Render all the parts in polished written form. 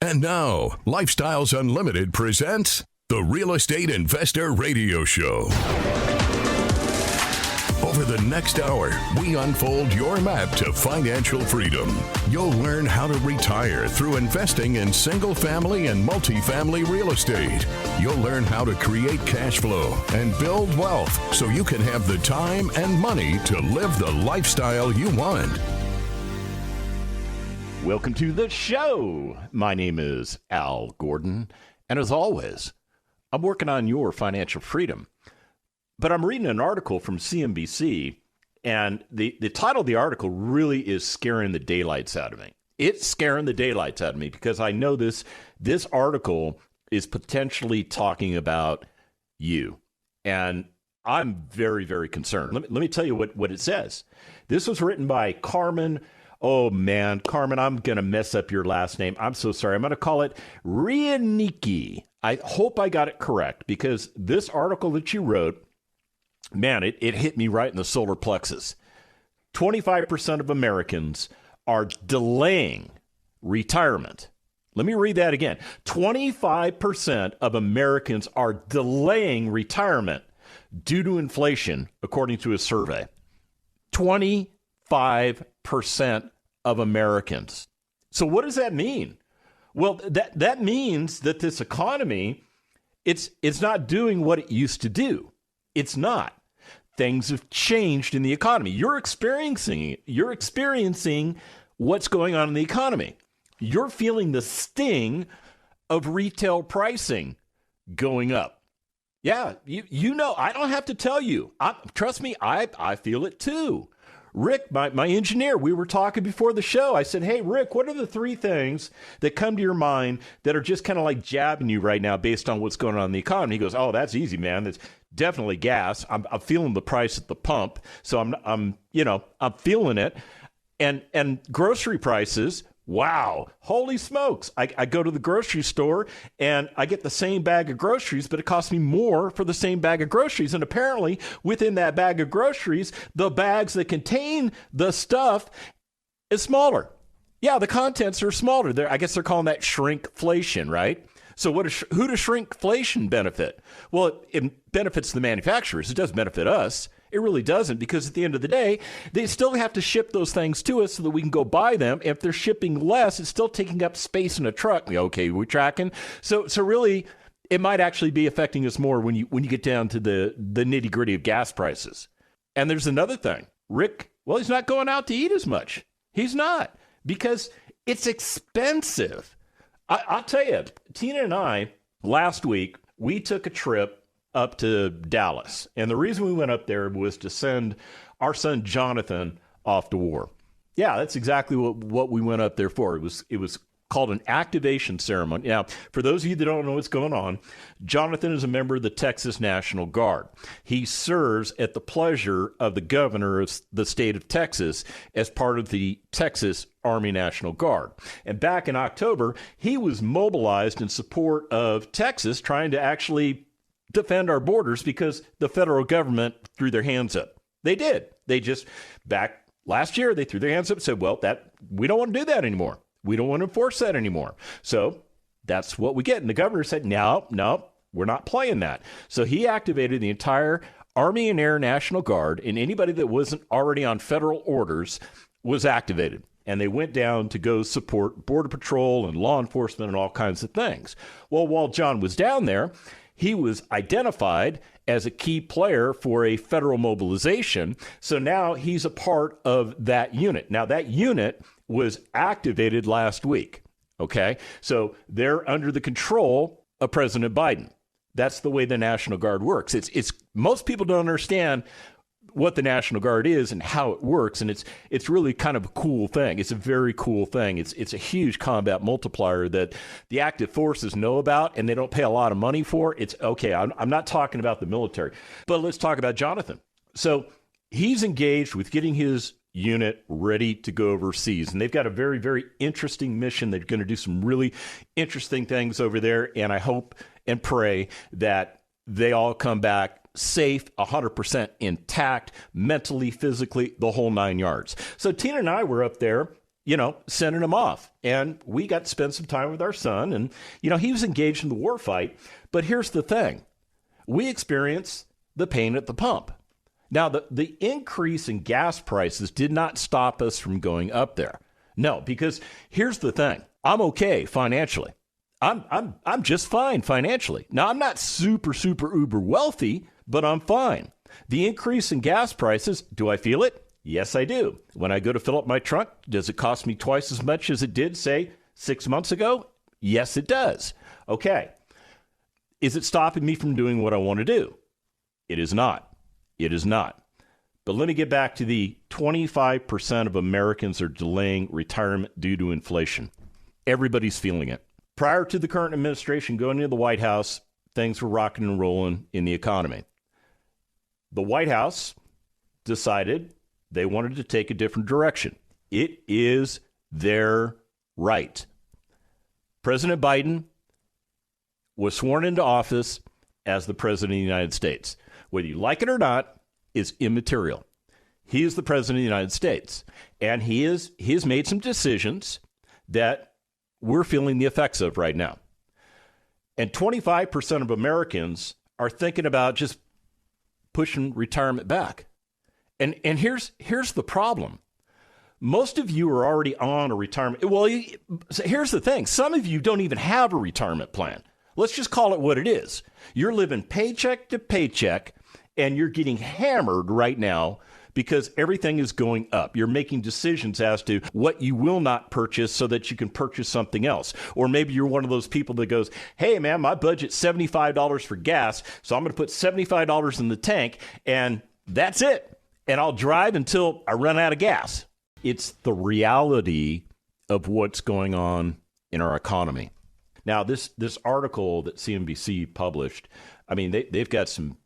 And now, Lifestyles Unlimited presents the Real Estate Investor Radio Show. Over the next hour, we unfold your map to financial freedom. You'll learn how to retire through investing in single family and multifamily real estate. You'll learn how to create cash flow and build wealth so you can have the time and money to live the lifestyle you want. Welcome to the show. My name is Al Gordon, and as always, I'm working on your financial freedom. But I'm reading an article from CNBC, and the title of the article really is scaring the daylights out of me. It's scaring the daylights out of me because I know this article is potentially talking about you. And I'm very, very concerned. Let me tell you what it says. This was written by Carmen. Oh, man, Carmen, I'm going to mess up your last name. I'm so sorry. I'm going to call it Rianiki. I hope I got it correct because this article that you wrote, man, it hit me right in the solar plexus. 25% of Americans are delaying retirement. Let me read that again. 25% of Americans are delaying retirement due to inflation, according to a survey. 25% of Americans. So what does that mean? Well, that means that this economy, it's not doing what it used to do. It's not. Things have changed in the economy. You're experiencing what's going on in the economy. You're feeling the sting of retail pricing going up. Yeah, you know, I don't have to tell you. Trust me, I feel it too. Rick, my engineer, we were talking before the show. I said, hey, Rick, what are the three things that come to your mind that are just kind of like jabbing you right now based on what's going on in the economy? He goes, oh, that's easy, man. That's definitely gas. I'm feeling the price at the pump. So I'm feeling it. And grocery prices. Wow. Holy smokes. I go to the grocery store and I get the same bag of groceries, but it costs me more for the same bag of groceries. And apparently within that bag of groceries, the bags that contain the stuff is smaller. Yeah, the contents are smaller. I guess they're calling that shrinkflation, right? So who does shrinkflation benefit? Well, it benefits the manufacturers. It doesn't benefit us. It really doesn't, because at the end of the day, they still have to ship those things to us so that we can go buy them. If they're shipping less, it's still taking up space in a truck. Okay, we're tracking. So really, it might actually be affecting us more when you get down to the nitty gritty of gas prices. And there's another thing. Rick, well, he's not going out to eat as much. He's not, because it's expensive. I'll tell you, Tina and I, last week, we took a trip up to Dallas. And the reason we went up there was to send our son Jonathan off to war. Yeah, that's exactly what we went up there for. It was called an activation ceremony. Now, for those of you that don't know what's going on, Jonathan is a member of the Texas National Guard. He serves at the pleasure of the governor of the state of Texas as part of the Texas Army National Guard. And back in October, he was mobilized in support of Texas, trying to actually defend our borders because the federal government threw their hands up. They did. They just, back last year, they threw their hands up and said, well, we don't want to do that anymore. We don't want to enforce that anymore. So that's what we get. And the governor said, no, we're not playing that. So he activated the entire Army and Air National Guard, and anybody that wasn't already on federal orders was activated. And they went down to go support Border Patrol and law enforcement and all kinds of things. Well, while John was down there, he was identified as a key player for a federal mobilization. So now he's a part of that unit. Now, that unit was activated last week. Okay. So they're under the control of President Biden. That's the way the National Guard works. It's most people don't understand what the National Guard is and how it works. And it's really kind of a cool thing. It's a very cool thing. It's a huge combat multiplier that the active forces know about and they don't pay a lot of money for. It's okay. I'm not talking about the military, but let's talk about Jonathan. So he's engaged with getting his unit ready to go overseas. And they've got a very, very interesting mission. They're going to do some really interesting things over there. And I hope and pray that they all come back safe, 100% intact, mentally, physically, the whole nine yards. So Tina and I were up there, sending him off. And we got to spend some time with our son. And, he was engaged in the war fight. But here's the thing. We experienced the pain at the pump. Now, the increase in gas prices did not stop us from going up there. No, because here's the thing. I'm okay financially. I'm just fine financially. Now, I'm not super uber wealthy, but I'm fine. The increase in gas prices, do I feel it? Yes, I do. When I go to fill up my trunk, does it cost me twice as much as it did, say, 6 months ago? Yes, it does. Okay. Is it stopping me from doing what I want to do? It is not. It is not. But let me get back to the 25% of Americans are delaying retirement due to inflation. Everybody's feeling it. Prior to the current administration going into the White House, things were rocking and rolling in the economy. The White House decided they wanted to take a different direction. It is their right. President Biden was sworn into office as the President of the United States. Whether you like it or not is immaterial. He is the President of the United States, and he has made some decisions that we're feeling the effects of right now. And 25% of Americans are thinking about just pushing retirement back. And here's the problem. Most of you are already on a retirement. Well, here's the thing. Some of you don't even have a retirement plan. Let's just call it what it is. You're living paycheck to paycheck, and you're getting hammered right now because everything is going up. You're making decisions as to what you will not purchase so that you can purchase something else. Or maybe you're one of those people that goes, hey, man, my budget's $75 for gas, so I'm going to put $75 in the tank, and that's it. And I'll drive until I run out of gas. It's the reality of what's going on in our economy. Now, this article that CNBC published, I mean, they've got some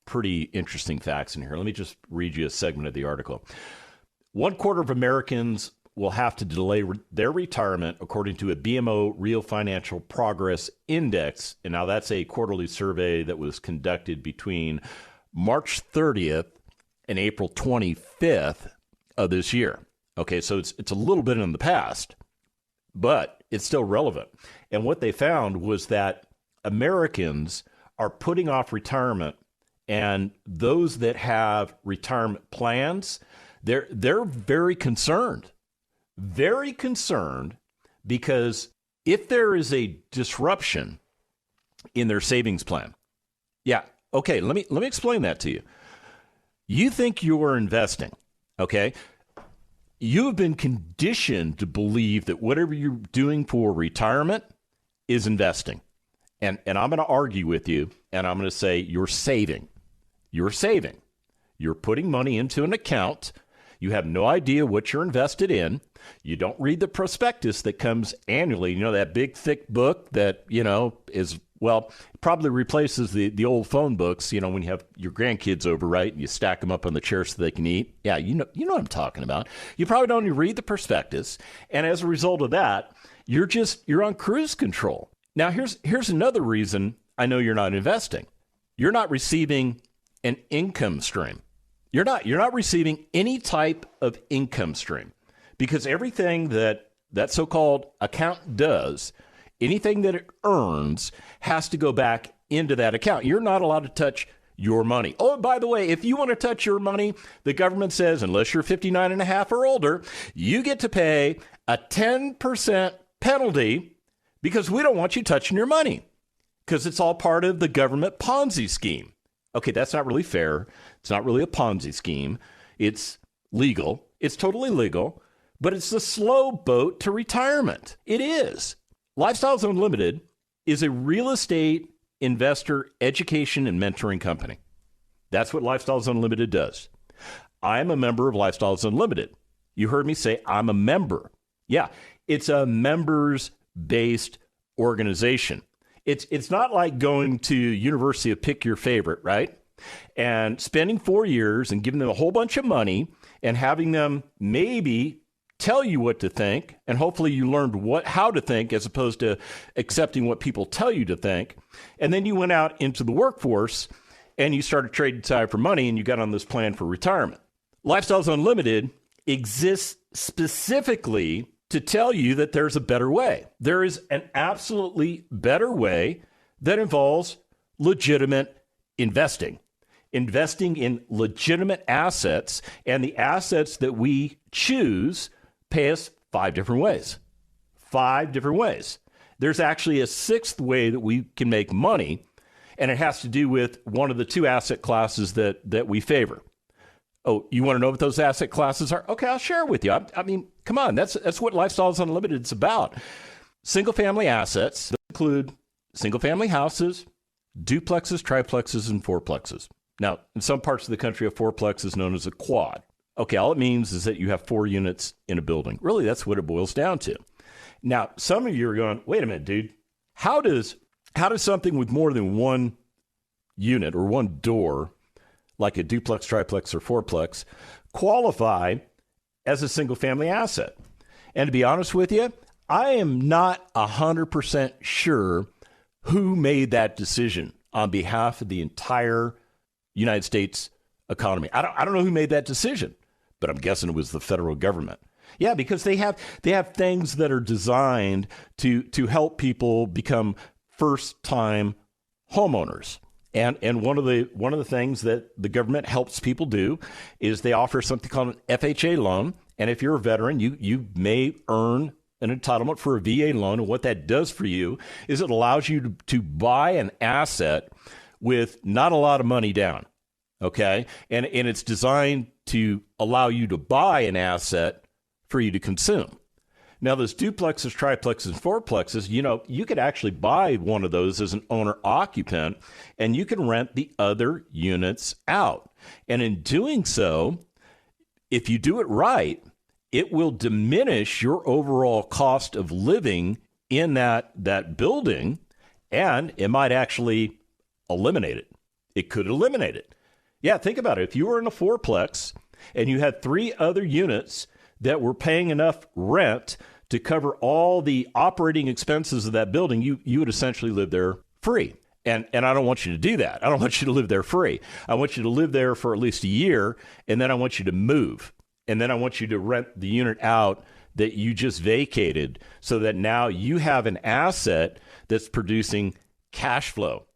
pretty interesting facts in here. Let me just read you a segment of the article. 1/4 of Americans will have to delay their retirement, according to a BMO Real Financial Progress Index. And now that's a quarterly survey that was conducted between March 30th and April 25th of this year. Okay, so it's a little bit in the past, but it's still relevant. And what they found was that Americans are putting off retirement, and those that have retirement plans, they're very concerned because if there is a disruption in their savings plan, okay, let me explain that to you. You think you're investing, okay? You have been conditioned to believe that whatever you're doing for retirement is investing. And I'm going to argue with you, and I'm going to say you're saving. You're saving. You're putting money into an account. You have no idea what you're invested in. You don't read the prospectus that comes annually. You know, that big, thick book that, is, well, probably replaces the old phone books, when you have your grandkids over, right? And you stack them up on the chair so they can eat. Yeah, you know what I'm talking about. You probably don't even read the prospectus. And as a result of that, you're on cruise control. Now, here's another reason I know you're not investing. You're not receiving an income stream. You're not receiving any type of income stream, because everything that so-called account does, anything that it earns has to go back into that account. You're not allowed to touch your money. Oh, by the way, if you want to touch your money, the government says, unless you're 59 and a half or older, you get to pay a 10% penalty because we don't want you touching your money because it's all part of the government Ponzi scheme. Okay, that's not really fair. It's not really a Ponzi scheme. It's legal. It's totally legal, but it's the slow boat to retirement. It is. Lifestyles Unlimited is a real estate investor education and mentoring company. That's what Lifestyles Unlimited does. I'm a member of Lifestyles Unlimited. You heard me say I'm a member. Yeah, it's a members-based organization. It's not like going to University of Pick Your Favorite, right? And spending 4 years and giving them a whole bunch of money and having them maybe tell you what to think, and hopefully you learned how to think as opposed to accepting what people tell you to think. And then you went out into the workforce and you started trading time for money and you got on this plan for retirement. Lifestyles Unlimited exists specifically to tell you that there's a better way. There is an absolutely better way that involves legitimate investing in legitimate assets, and the assets that we choose pay us 5 different ways. 5 different ways. There's actually a 6th way that we can make money, and it has to do with one of the 2 asset classes that we favor. Oh, you want to know what those asset classes are? Okay, I'll share it with you. I mean, come on, that's what Lifestyles Unlimited is about. Single-family assets include single-family houses, duplexes, triplexes, and fourplexes. Now, in some parts of the country, a fourplex is known as a quad. Okay, all it means is that you have 4 units in a building. Really, that's what it boils down to. Now, some of you are going, wait a minute, dude. How does something with more than 1 unit or 1 door, like a duplex, triplex, or fourplex, qualify as a single-family asset? And to be honest with you, I am not 100% sure who made that decision on behalf of the entire United States economy. I don't know who made that decision, but I'm guessing it was the federal government. Yeah, because they have things that are designed to help people become first-time homeowners. And one of the things that the government helps people do is they offer something called an FHA loan. And if you're a veteran, you may earn an entitlement for a VA loan. And what that does for you is it allows you to buy an asset with not a lot of money down. Okay. And it's designed to allow you to buy an asset for you to consume. Now, those duplexes, triplexes, and fourplexes, you could actually buy one of those as an owner-occupant, and you can rent the other units out. And in doing so, if you do it right, it will diminish your overall cost of living in that building, and it might actually eliminate it. It could eliminate it. Yeah, think about it. If you were in a fourplex and you had 3 other units that were paying enough rent to cover all the operating expenses of that building, you would essentially live there free. And I don't want you to do that. I don't want you to live there free. I want you to live there for at least a year, and then I want you to move. And then I want you to rent the unit out that you just vacated so that now you have an asset that's producing cash flow.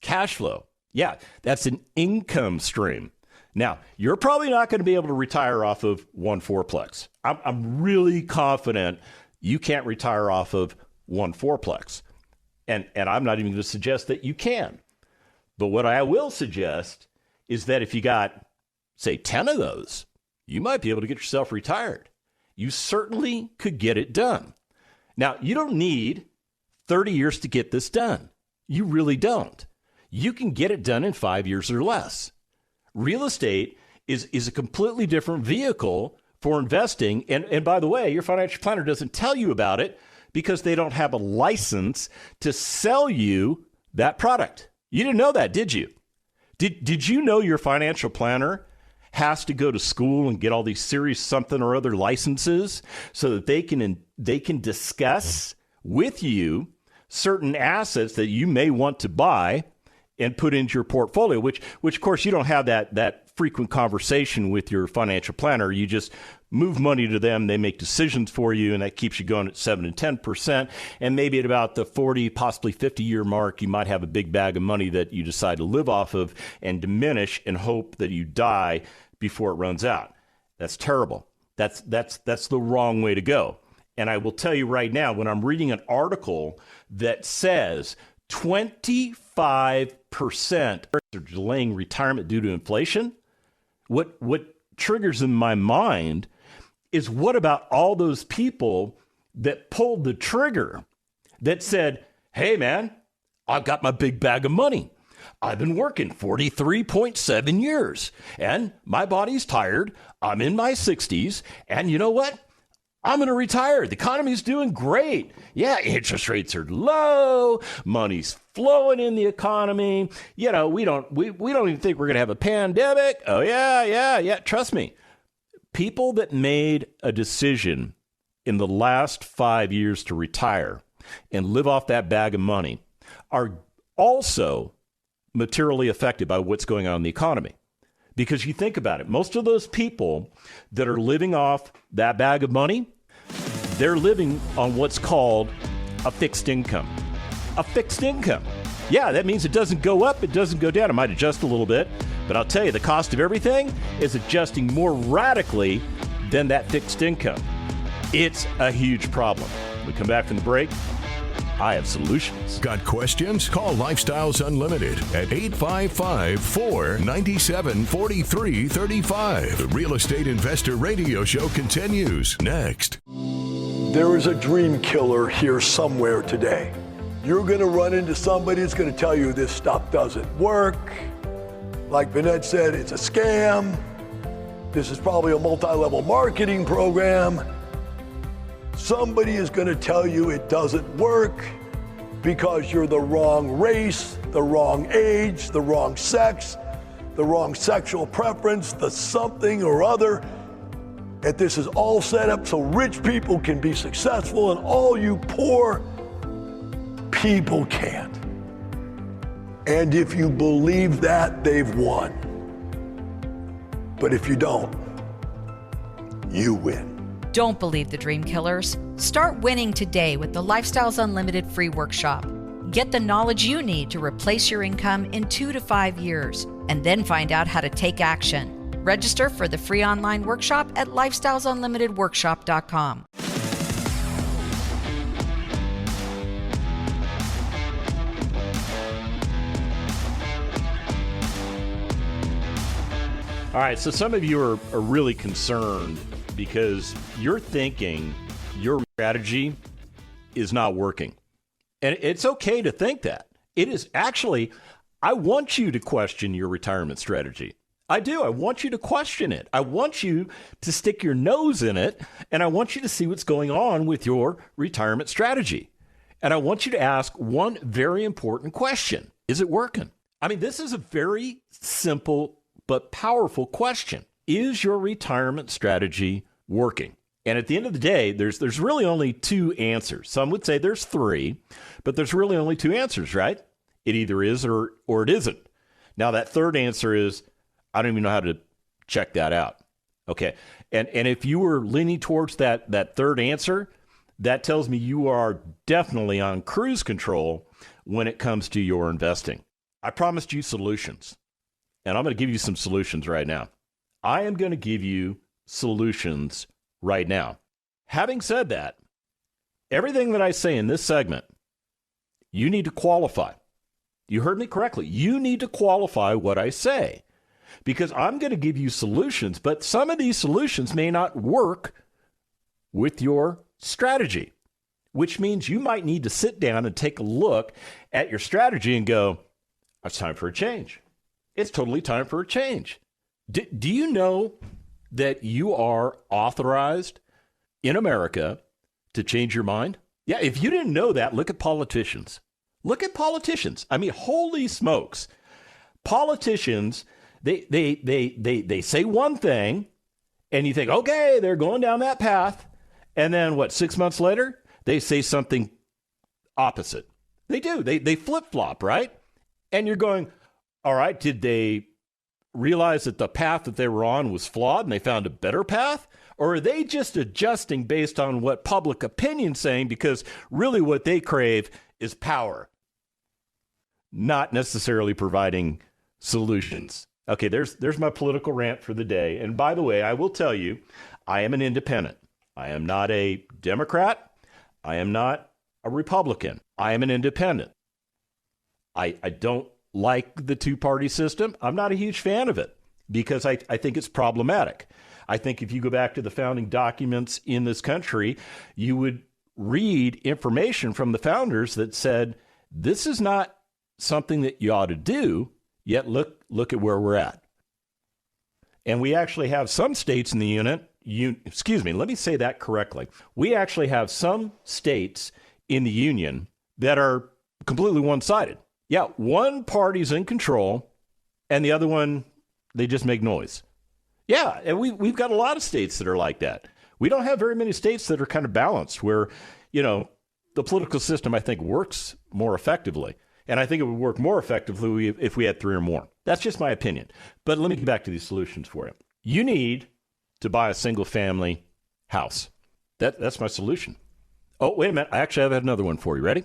Cash flow. Yeah, that's an income stream. Now, you're probably not going to be able to retire off of 1 fourplex. I'm really confident you can't retire off of 1 fourplex. And I'm not even going to suggest that you can. But what I will suggest is that if you got, say, 10 of those, you might be able to get yourself retired. You certainly could get it done. Now, you don't need 30 years to get this done. You really don't. You can get it done in 5 years or less. Real estate is a completely different vehicle for investing. And by the way, your financial planner doesn't tell you about it because they don't have a license to sell you that product. You didn't know that, did you? Did you know your financial planner has to go to school and get all these series something or other licenses so that they can discuss with you certain assets that you may want to buy and put into your portfolio, which of course you don't have that frequent conversation with your financial planner. You just move money to them. They make decisions for you, and that keeps you going at 7 and 10%. And maybe at about the 40, possibly 50-year mark, you might have a big bag of money that you decide to live off of and diminish and hope that you die before it runs out. That's terrible. That's the wrong way to go. And I will tell you right now, when I'm reading an article that says 25% are delaying retirement due to inflation, what triggers in my mind is, what about all those people that pulled the trigger that said, hey man, I've got my big bag of money. I've been working 43.7 years and my body's tired. I'm in my 60s. And you know what? I'm going to retire. The economy's doing great. Yeah, interest rates are low. Money's flowing in the economy. We don't even think we're going to have a pandemic. Oh, yeah. Trust me. People that made a decision in the last 5 years to retire and live off that bag of money are also materially affected by what's going on in the economy. Because you think about it, most of those people that are living off that bag of money, they're living on what's called a fixed income. A fixed income. Yeah, that means it doesn't go up, it doesn't go down. It might adjust a little bit, but I'll tell you, the cost of everything is adjusting more radically than that fixed income. It's a huge problem. When we come back from the break, I have solutions. Got questions? Call Lifestyles Unlimited at 855-497-4335. The Real Estate Investor Radio Show continues next. There is a dream killer here somewhere today. You're going to run into somebody that's going to tell you this stuff doesn't work. Like Vinette said, it's a scam. This is probably a multi-level marketing program. Somebody is going to tell you it doesn't work because you're the wrong race, the wrong age, the wrong sex, the wrong sexual preference, the something or other. That this is all set up so rich people can be successful and all you poor people can't. And if you believe that, they've won. But if you don't, you win. Don't believe the dream killers. Start winning today with the Lifestyles Unlimited free workshop. Get the knowledge you need to replace your income in 2 to 5 years, and then find out how to take action. Register for the free online workshop at lifestylesunlimitedworkshop.com. All right, so some of you are really concerned because you're thinking your strategy is not working. And it's okay to think that. It is actually, I want you to question your retirement strategy. I do. I want you to question it. I want you to stick your nose in it, and I want you to see what's going on with your retirement strategy. And I want you to ask one very important question. Is it working? I mean, this is a very simple but powerful question. Is your retirement strategy working? And at the end of the day, there's really only two answers. Some would say there's three, but there's really only two answers, right? It either is or it isn't. Now, that third answer is, I don't even know how to check that out. Okay. And if you were leaning towards that third answer, that tells me you are definitely on cruise control when it comes to your investing. I promised you solutions, and I'm going to give you some solutions right now. I am going to give you solutions right now. Having said that, everything that I say in this segment, you need to qualify. You heard me correctly. You need to qualify what I say, because I'm going to give you solutions, but some of these solutions may not work with your strategy, which means you might need to sit down and take a look at your strategy and go, it's time for a change. It's totally time for a change. Do you know that you are authorized in America to change your mind? Yeah, if you didn't know that, look at politicians. Look at politicians. I mean, holy smokes. Politicians, they say one thing, and you think, okay, they're going down that path. And then 6 months later, they say something opposite. They do. They flip-flop, right? And you're going, all right, did they realize that the path that they were on was flawed and they found a better path? Or are they just adjusting based on what public opinion's saying, because really what they crave is power, not necessarily providing solutions? Okay, there's my political rant for the day. And by the way, I will tell you, I am an independent. I am not a Democrat. I am not a Republican. I am an independent. I don't like the two-party system. I'm not a huge fan of it because I think it's problematic. I think if you go back to the founding documents in this country, you would read information from the founders that said, this is not something that you ought to do, yet look at where we're at. And we actually have some states in the let me say that correctly. We actually have some states in the union that are completely one-sided. Yeah, one party's in control, and the other one, they just make noise. Yeah, and we've got a lot of states that are like that. We don't have very many states that are kind of balanced where, the political system, I think, works more effectively. And I think it would work more effectively if we had three or more. That's just my opinion. But let me get back to these solutions for you. You need to buy a single-family house. That's my solution. Oh, wait a minute. I actually have another one for you. Ready?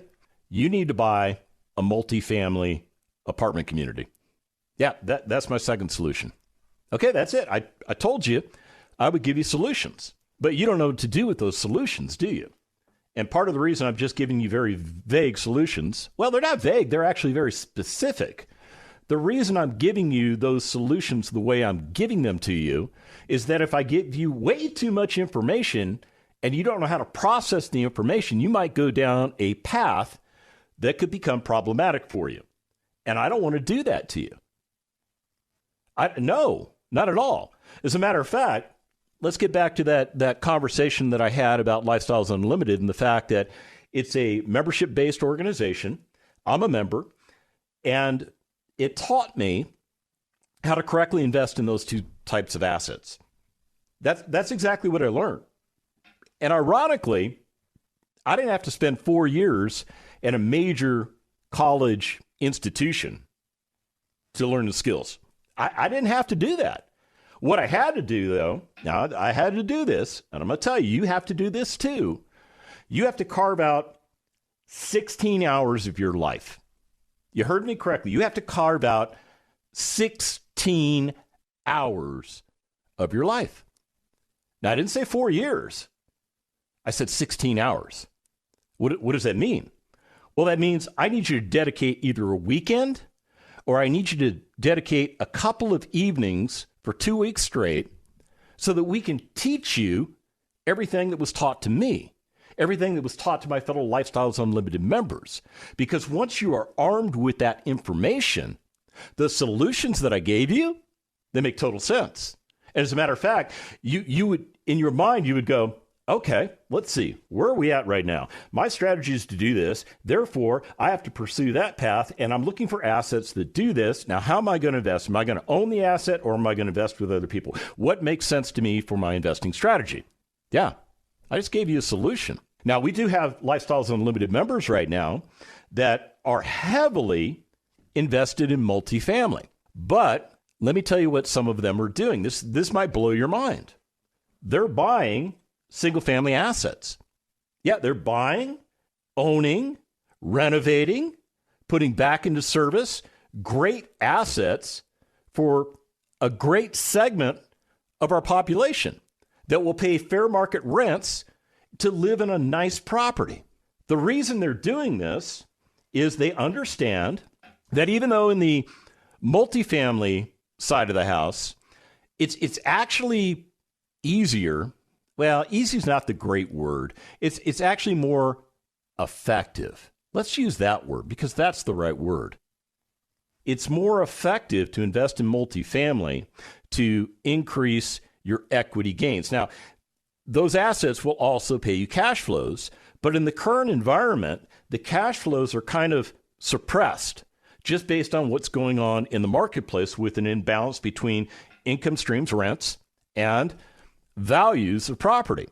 You need to buy a multifamily apartment community. Yeah, that's my second solution. Okay, that's it. I told you I would give you solutions, but you don't know what to do with those solutions, do you? And part of the reason I'm just giving you very vague solutions, well, they're not vague. They're actually very specific. The reason I'm giving you those solutions the way I'm giving them to you is that if I give you way too much information and you don't know how to process the information, you might go down a path that could become problematic for you. And I don't want to do that to you. No, not at all. As a matter of fact, let's get back to that conversation that I had about Lifestyles Unlimited and the fact that it's a membership-based organization. I'm a member, and it taught me how to correctly invest in those two types of assets. That's exactly what I learned. And ironically, I didn't have to spend 4 years at a major college institution to learn the skills. I didn't have to do that. What I had to do, though, now I had to do this, and I'm going to tell you, you have to do this too. You have to carve out 16 hours of your life. You heard me correctly. You have to carve out 16 hours of your life. Now, I didn't say 4 years. I said 16 hours. What does that mean? Well, that means I need you to dedicate either a weekend or I need you to dedicate a couple of evenings for 2 weeks straight so that we can teach you everything that was taught to me, everything that was taught to my fellow Lifestyles Unlimited members. Because once you are armed with that information, the solutions that I gave you, they make total sense. And as a matter of fact, you would, in your mind, you would go, okay, let's see, where are we at right now? My strategy is to do this. Therefore, I have to pursue that path, and I'm looking for assets that do this. Now, how am I going to invest? Am I going to own the asset, or am I going to invest with other people? What makes sense to me for my investing strategy? Yeah, I just gave you a solution. Now, we do have Lifestyles Unlimited members right now that are heavily invested in multifamily. But let me tell you what some of them are doing. This might blow your mind. They're buying single-family assets. Yeah, they're buying, owning, renovating, putting back into service great assets for a great segment of our population that will pay fair market rents to live in a nice property. The reason they're doing this is they understand that even though in the multifamily side of the house, it's actually easier. Well, easy is not the great word. It's actually more effective. Let's use that word because that's the right word. It's more effective to invest in multifamily to increase your equity gains. Now, those assets will also pay you cash flows, but in the current environment, the cash flows are kind of suppressed just based on what's going on in the marketplace with an imbalance between income streams, rents, and values of property.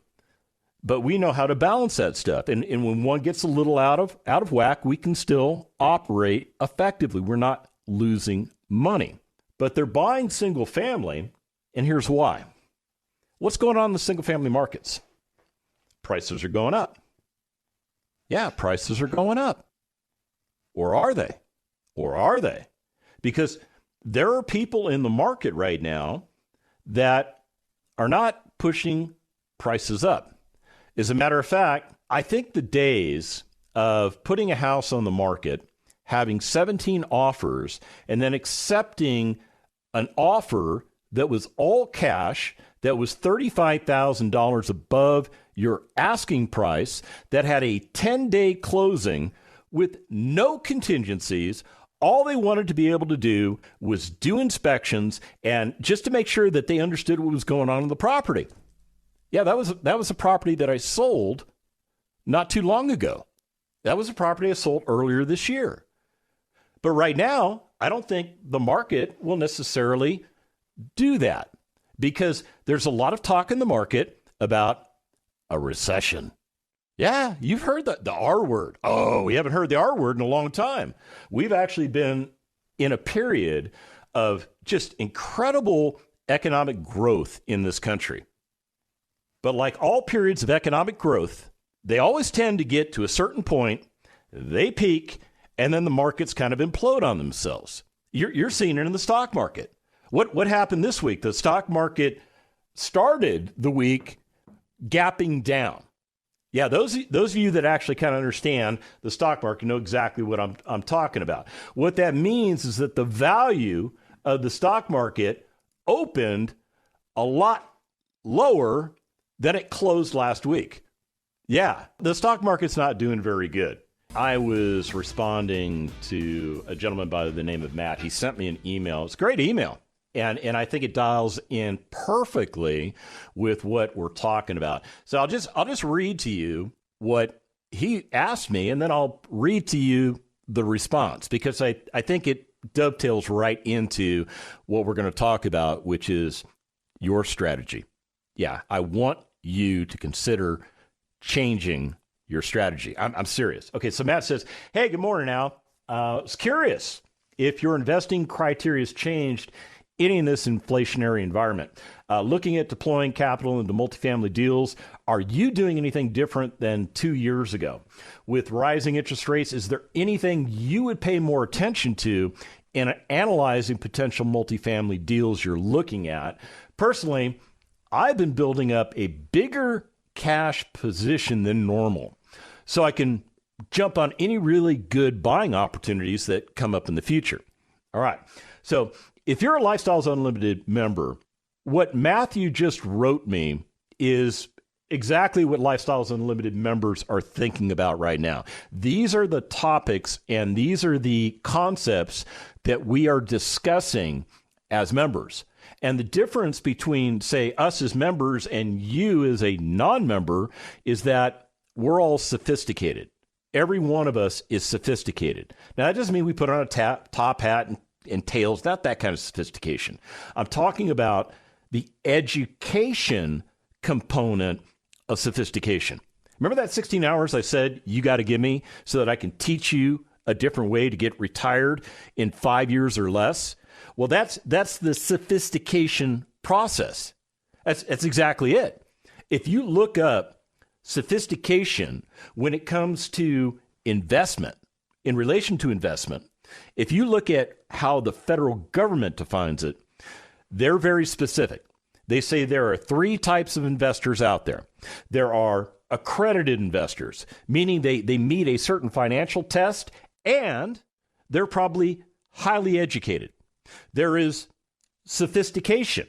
But we know how to balance that stuff. And when one gets a little out of whack, we can still operate effectively. We're not losing money. But they're buying single family, and here's why. What's going on in the single family markets? Prices are going up. Yeah, prices are going up. Or are they? Or are they? Because there are people in the market right now that are not pushing prices up. As a matter of fact, I think the days of putting a house on the market, having 17 offers, and then accepting an offer that was all cash, that was $35,000 above your asking price, that had a 10-day closing with no contingencies. All they wanted to be able to do was do inspections and just to make sure that they understood what was going on in the property. Yeah, that was a property that I sold not too long ago. That was a property I sold earlier this year. But right now, I don't think the market will necessarily do that because there's a lot of talk in the market about a recession. Yeah, you've heard the R word. Oh, we haven't heard the R word in a long time. We've actually been in a period of just incredible economic growth in this country. But like all periods of economic growth, they always tend to get to a certain point, they peak, and then the markets kind of implode on themselves. You're seeing it in the stock market. What happened this week? The stock market started the week gapping down. Yeah, those of you that actually kind of understand the stock market know exactly what I'm talking about. What that means is that the value of the stock market opened a lot lower than it closed last week. Yeah, the stock market's not doing very good. I was responding to a gentleman by the name of Matt. He sent me an email. It's a great email. And I think it dials in perfectly with what we're talking about. So I'll just read to you what he asked me, and then I'll read to you the response, because I think it dovetails right into what we're going to talk about, which is your strategy. Yeah, I want you to consider changing your strategy. I'm serious. Okay, so Matt says, hey, good morning, Al. I was curious if your investing criteria has changed any in this inflationary environment. Looking at deploying capital into multifamily deals, are you doing anything different than 2 years ago? With rising interest rates, is there anything you would pay more attention to in analyzing potential multifamily deals you're looking at? Personally, I've been building up a bigger cash position than normal, so I can jump on any really good buying opportunities that come up in the future. All right, so if you're a Lifestyles Unlimited member, what Matthew just wrote me is exactly what Lifestyles Unlimited members are thinking about right now. These are the topics and these are the concepts that we are discussing as members. And the difference between, say, us as members and you as a non-member is that we're all sophisticated. Every one of us is sophisticated. Now, that doesn't mean we put on a top hat and tails, not that kind of sophistication. I'm talking about the education component of sophistication. Remember that 16 hours I said you got to give me so that I can teach you a different way to get retired in 5 years or less? Well, that's the sophistication process. That's exactly it. If you look up sophistication when it comes to investment, in relation to investment, if you look at how the federal government defines it, they're very specific. They say there are 3 types of investors out there. There are accredited investors, meaning they meet a certain financial test and they're probably highly educated. There is sophistication,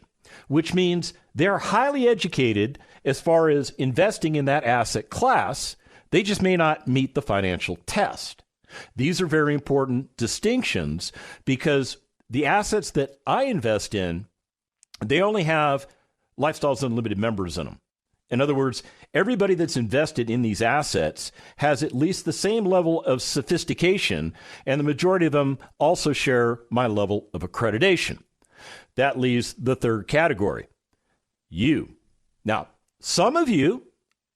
which means they're highly educated as far as investing in that asset class. They just may not meet the financial test. These are very important distinctions because the assets that I invest in, they only have Lifestyles Unlimited members in them. In other words, everybody that's invested in these assets has at least the same level of sophistication, and the majority of them also share my level of accreditation. That leaves the third category, you. Now, some of you,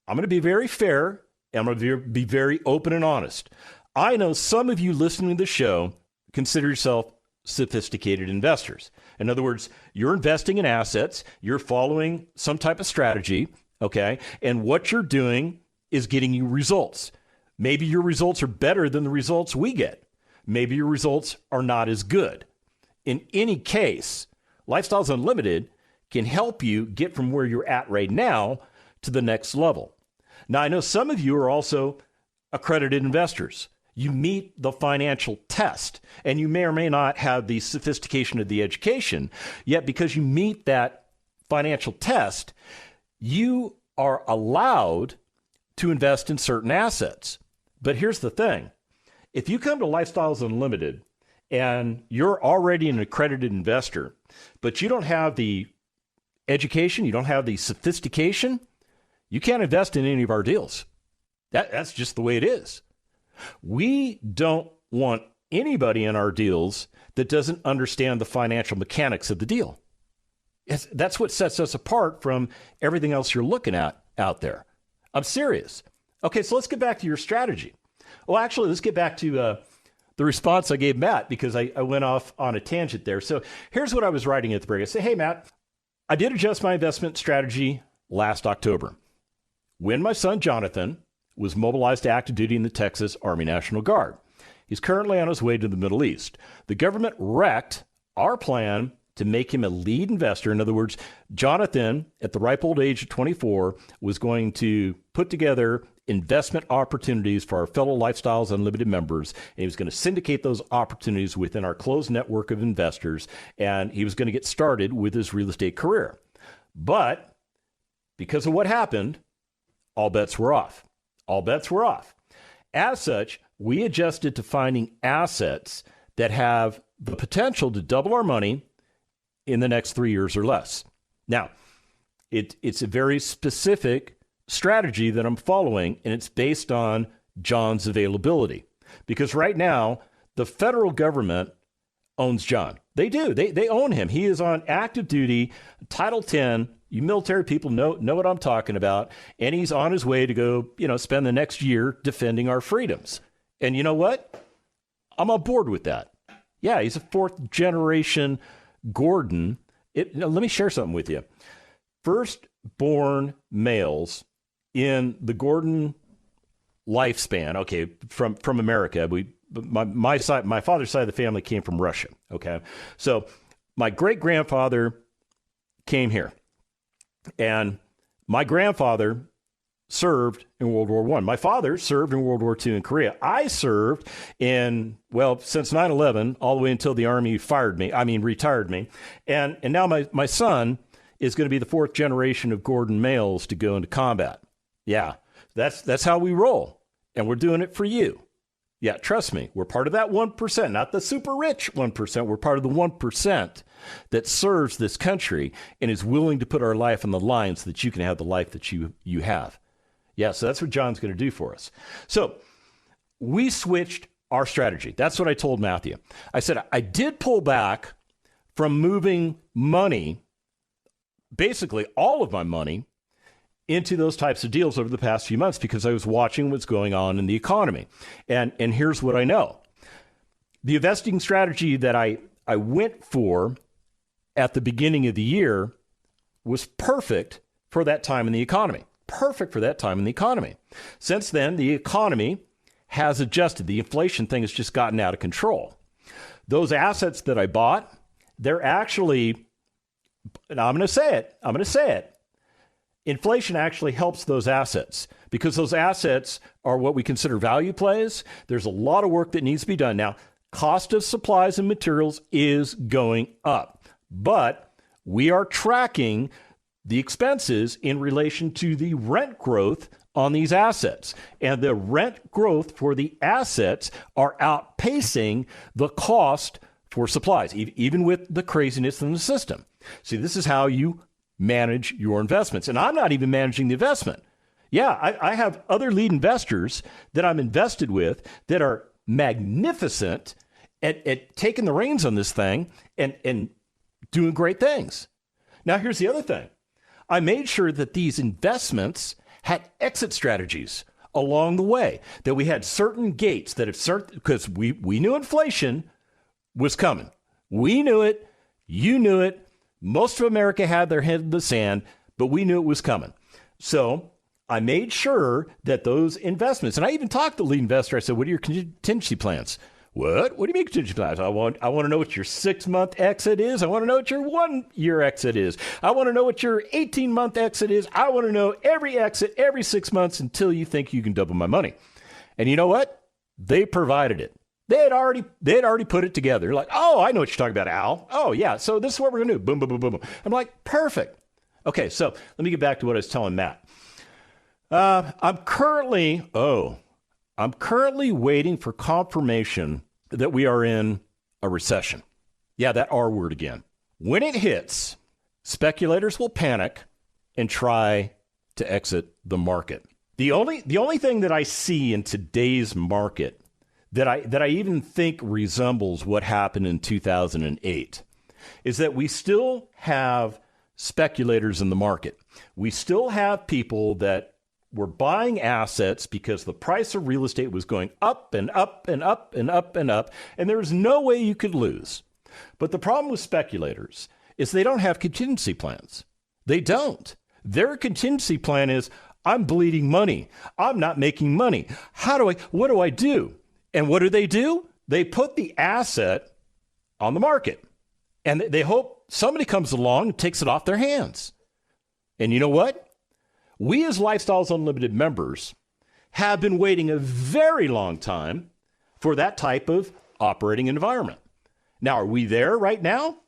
I'm going to be very fair, and I'm going to be very open and honest. I know some of you listening to the show consider yourself sophisticated investors. In other words, you're investing in assets, you're following some type of strategy, okay? And what you're doing is getting you results. Maybe your results are better than the results we get. Maybe your results are not as good. In any case, Lifestyles Unlimited can help you get from where you're at right now to the next level. Now, I know some of you are also accredited investors. You meet the financial test, and you may or may not have the sophistication of the education, yet because you meet that financial test, you are allowed to invest in certain assets. But here's the thing. If you come to Lifestyles Unlimited and you're already an accredited investor, but you don't have the education, you don't have the sophistication, you can't invest in any of our deals. That's just the way it is. We don't want anybody in our deals that doesn't understand the financial mechanics of the deal. That's what sets us apart from everything else you're looking at out there. I'm serious. Okay, so let's get back to your strategy. Well, actually, let's get back to the response I gave Matt, because I went off on a tangent there. So here's what I was writing at the break. I say, hey, Matt, I did adjust my investment strategy last October, when my son Jonathan was mobilized to active duty in the Texas Army National Guard. He's currently on his way to the Middle East. The government wrecked our plan to make him a lead investor. In other words, Jonathan, at the ripe old age of 24, was going to put together investment opportunities for our fellow Lifestyles Unlimited members. And he was going to syndicate those opportunities within our closed network of investors. And he was going to get started with his real estate career. But because of what happened, all bets were off. All bets were off. As such, we adjusted to finding assets that have the potential to double our money in the next 3 years or less. Now, it's a very specific strategy that I'm following, and it's based on John's availability. Because right now, the federal government owns John. They do. They own him. He is on active duty, Title 10. You military people know what I'm talking about. And he's on his way to go, spend the next year defending our freedoms. And you know what? I'm on board with that. Yeah, he's a fourth generation Gordon. Let me share something with you. Firstborn males in the Gordon lifespan, okay, from America. My father's side of the family came from Russia. Okay, so my great grandfather came here. And my grandfather served in World War I. My father served in World War II in Korea. I served since 9/11, all the way until the Army retired me. And now my son is going to be the fourth generation of Gordon males to go into combat. Yeah, that's how we roll. And we're doing it for you. Yeah, trust me, we're part of that 1%, not the super rich 1%. We're part of the 1% that serves this country and is willing to put our life on the line so that you can have the life that you have. Yeah, so that's what John's going to do for us. So we switched our strategy. That's what I told Matthew. I said, I did pull back from moving money, basically all of my money, into those types of deals over the past few months because I was watching what's going on in the economy. And here's what I know. The investing strategy that I went for at the beginning of the year was perfect for that time in the economy. Perfect for that time in the economy. Since then, the economy has adjusted. The inflation thing has just gotten out of control. Those assets that I bought, they're actually, and I'm going to say it, inflation actually helps those assets because those assets are what we consider value plays. There's a lot of work that needs to be done. Now, cost of supplies and materials is going up, but we are tracking the expenses in relation to the rent growth on these assets. And the rent growth for the assets are outpacing the cost for supplies, even with the craziness in the system. See, this is how you manage your investments. And I'm not even managing the investment. Yeah, I have other lead investors that I'm invested with that are magnificent at taking the reins on this thing and doing great things. Now, here's the other thing. I made sure that these investments had exit strategies along the way, that we had certain gates that because we knew inflation was coming. We knew it. You knew it. Most of America had their head in the sand, but we knew it was coming. So I made sure that those investments, and I even talked to the lead investor. I said, what are your contingency plans? What do you mean contingency plans? I want to know what your 6-month exit is. I want to know what your 1-year exit is. I want to know what your 18-month exit is. I want to know every exit every 6 months until you think you can double my money. And you know what? They provided it. They had already put it together. They're like, oh, I know what you're talking about, Al. Oh, yeah. So this is what we're going to do. Boom, boom, boom, boom, boom. I'm like, perfect. Okay, so let me get back to what I was telling Matt. I'm currently waiting for confirmation that we are in a recession. Yeah, that R word again. When it hits, speculators will panic and try to exit the market. The only thing that I see in today's market that I even think resembles what happened in 2008 is that we still have speculators in the market. We still have people that were buying assets because the price of real estate was going up and up and up and up and up, and there was no way you could lose. But the problem with speculators is they don't have contingency plans. They don't. Their contingency plan is, I'm bleeding money. I'm not making money. What do I do? And what do? They put the asset on the market, and they hope somebody comes along and takes it off their hands. And you know what? We as Lifestyles Unlimited members have been waiting a very long time for that type of operating environment. Now, are we there right now?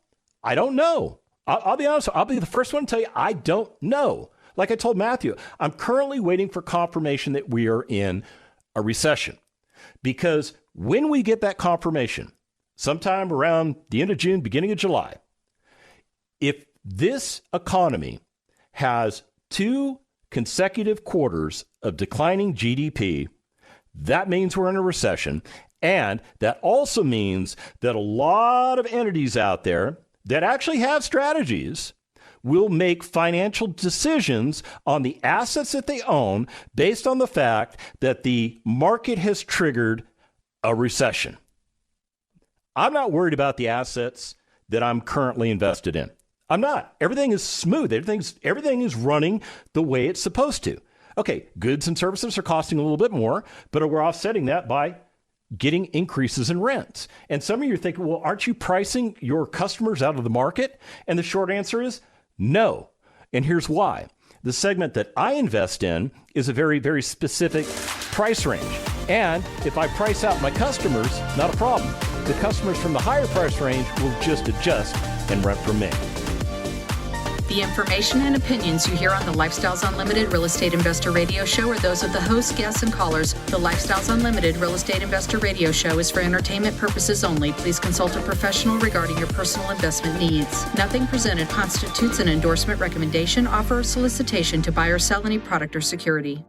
I don't know. I'll be honest. I'll be the first one to tell you I don't know. Like I told Matthew, I'm currently waiting for confirmation that we are in a recession. Because when we get that confirmation, sometime around the end of June, beginning of July, if this economy has 2 consecutive quarters of declining GDP, that means we're in a recession. And that also means that a lot of entities out there that actually have strategies will make financial decisions on the assets that they own based on the fact that the market has triggered a recession. I'm not worried about the assets that I'm currently invested in. I'm not. Everything is smooth. Everything is running the way it's supposed to. Okay, goods and services are costing a little bit more, but we're offsetting that by getting increases in rents. And some of you are thinking, well, aren't you pricing your customers out of the market? And the short answer is no. And here's why. The segment that I invest in is a very, very specific price range. And if I price out my customers, not a problem. The customers from the higher price range will just adjust and rent from me. The information and opinions you hear on the Lifestyles Unlimited Real Estate Investor Radio Show are those of the hosts, guests, and callers. The Lifestyles Unlimited Real Estate Investor Radio Show is for entertainment purposes only. Please consult a professional regarding your personal investment needs. Nothing presented constitutes an endorsement, recommendation, offer, or solicitation to buy or sell any product or security.